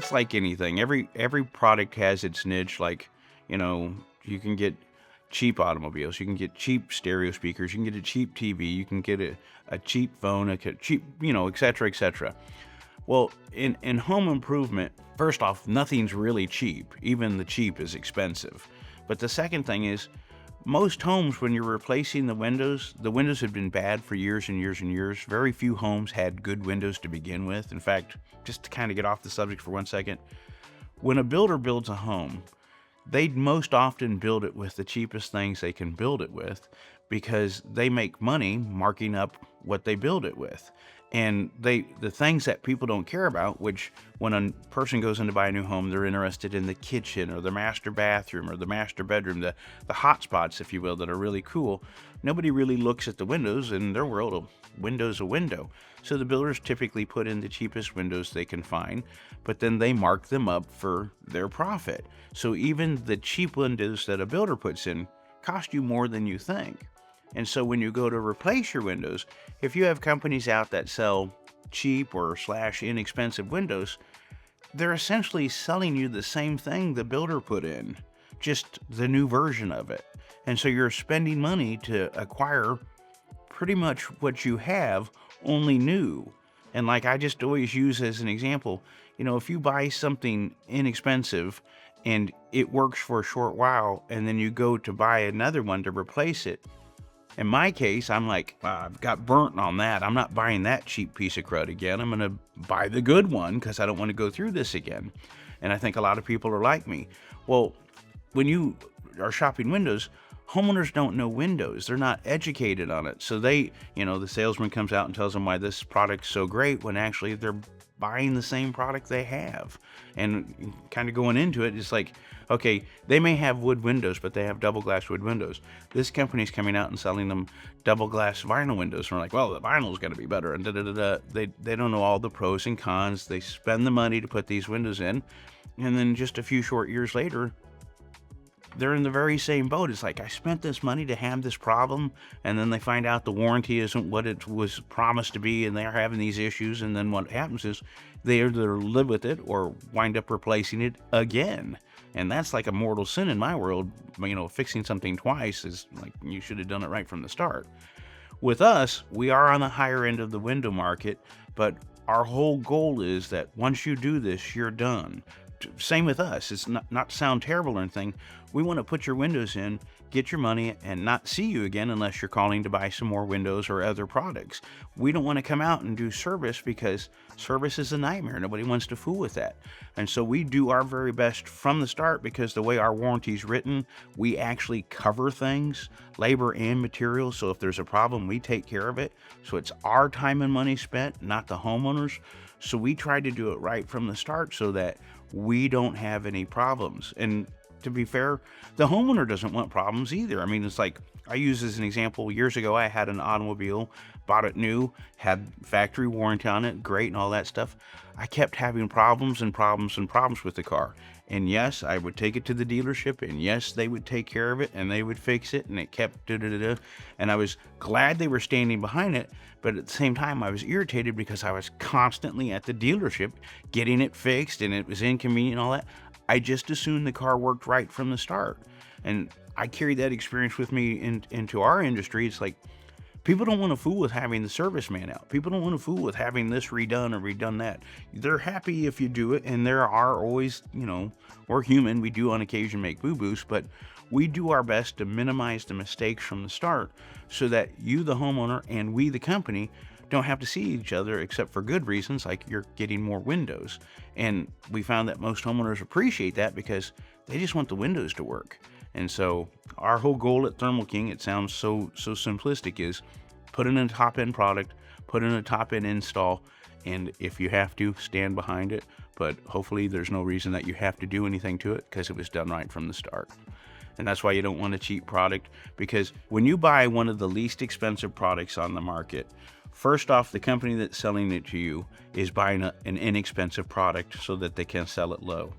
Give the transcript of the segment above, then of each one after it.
it's like anything. Every product has its niche. Like, you can get cheap automobiles, you can get cheap stereo speakers, you can get a cheap TV, you can get a cheap phone, a cheap, et cetera, et cetera. Well, in home improvement, first off, nothing's really cheap. Even the cheap is expensive. But the second thing is, most homes, when you're replacing the windows have been bad for years and years and years. Very few homes had good windows to begin with. In fact, just to kind of get off the subject for 1 second, when a builder builds a home, they'd most often build it with the cheapest things they can build it with, because they make money marking up what they build it with. And the things that people don't care about, which when a person goes in to buy a new home, they're interested in the kitchen or the master bathroom or the master bedroom, the hot spots, if you will, that are really cool. Nobody really looks at the windows. In their world, a window's a window. So the builders typically put in the cheapest windows they can find, but then they mark them up for their profit. So even the cheap windows that a builder puts in cost you more than you think. And so when you go to replace your windows, if you have companies out that sell cheap or / inexpensive windows, they're essentially selling you the same thing the builder put in, just the new version of it. And so you're spending money to acquire pretty much what you have, only new. And like I just always use as an example, if you buy something inexpensive and it works for a short while, and then you go to buy another one to replace it, in my case, I'm like, I've got burnt on that. I'm not buying that cheap piece of crud again. I'm going to buy the good one because I don't want to go through this again. And I think a lot of people are like me. Well, when you are shopping windows, homeowners don't know windows. They're not educated on it. So the salesman comes out and tells them why this product's so great, when actually they're buying the same product they have. And kind of going into it, it's like, okay, they may have wood windows, but they have double glass wood windows. This company's coming out and selling them double glass vinyl windows. And we're like, well, the vinyl's got to be better. And They don't know all the pros and cons. They spend the money to put these windows in, and then just a few short years later, they're in the very same boat. It's like, I spent this money to have this problem, and then they find out the warranty isn't what it was promised to be, and they're having these issues. And then what happens is they either live with it or wind up replacing it again. And that's like a mortal sin in my world. Fixing something twice is like, you should have done it right from the start. With us, we are on the higher end of the window market, but our whole goal is that once you do this, you're done. Same with us. It's not to sound terrible or anything. We want to put your windows in, get your money, and not see you again unless you're calling to buy some more windows or other products. We don't want to come out and do service, because service is a nightmare. Nobody wants to fool with that. And so we do our very best from the start, because the way our warranty is written, we actually cover things, labor and materials. So if there's a problem, we take care of it. So it's our time and money spent, not the homeowners. So we try to do it right from the start so that we don't have any problems. And to be fair, the homeowner doesn't want problems either. I mean, it's like, I use as an example, years ago, I had an automobile, bought it new, had factory warranty on it, great and all that stuff. I kept having problems and problems and problems with the car. And yes, I would take it to the dealership, and yes, they would take care of it, and they would fix it, and it kept da-da-da-da. And I was glad they were standing behind it, but at the same time, I was irritated because I was constantly at the dealership getting it fixed, and it was inconvenient and all that. I just assumed the car worked right from the start. And I carried that experience with me into our industry. It's like, people don't want to fool with having the service man out. People don't want to fool with having this redone or redone that. They're happy if you do it, and there are always, we're human. We do on occasion make boo-boos, but we do our best to minimize the mistakes from the start so that you, the homeowner, and we, the company, don't have to see each other except for good reasons, like you're getting more windows. And we found that most homeowners appreciate that because they just want the windows to work. And so our whole goal at Thermal King, it sounds so simplistic, is put in a top-end product, put in a top-end install, and if you have to, stand behind it. But hopefully there's no reason that you have to do anything to it, because it was done right from the start. And that's why you don't want a cheap product, because when you buy one of the least expensive products on the market, first off, the company that's selling it to you is buying an inexpensive product so that they can sell it low.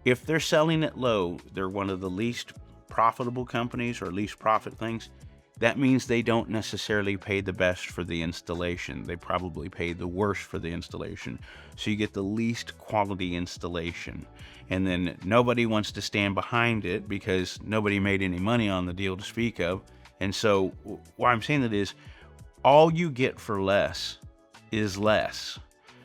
If they're selling it low, they're one of the least profitable companies or least profit things. that means they don't necessarily pay the best for the installation. They probably pay the worst for the installation. So you get the least quality installation. And then nobody wants to stand behind it because nobody made any money on the deal to speak of. And so why I'm saying that is all you get for less is less.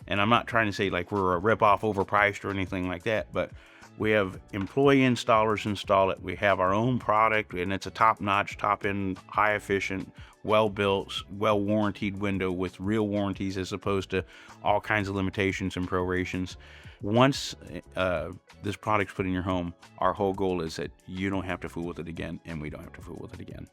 And I'm not trying to say like we're a rip-off overpriced or anything like that, but we have employee installers install it. We have our own product, and it's a top-notch, top-end, high-efficient, well-built, well-warranted window with real warranties as opposed to all kinds of limitations and prorations. Once this product's put in your home, our whole goal is that you don't have to fool with it again, and we don't have to fool with it again.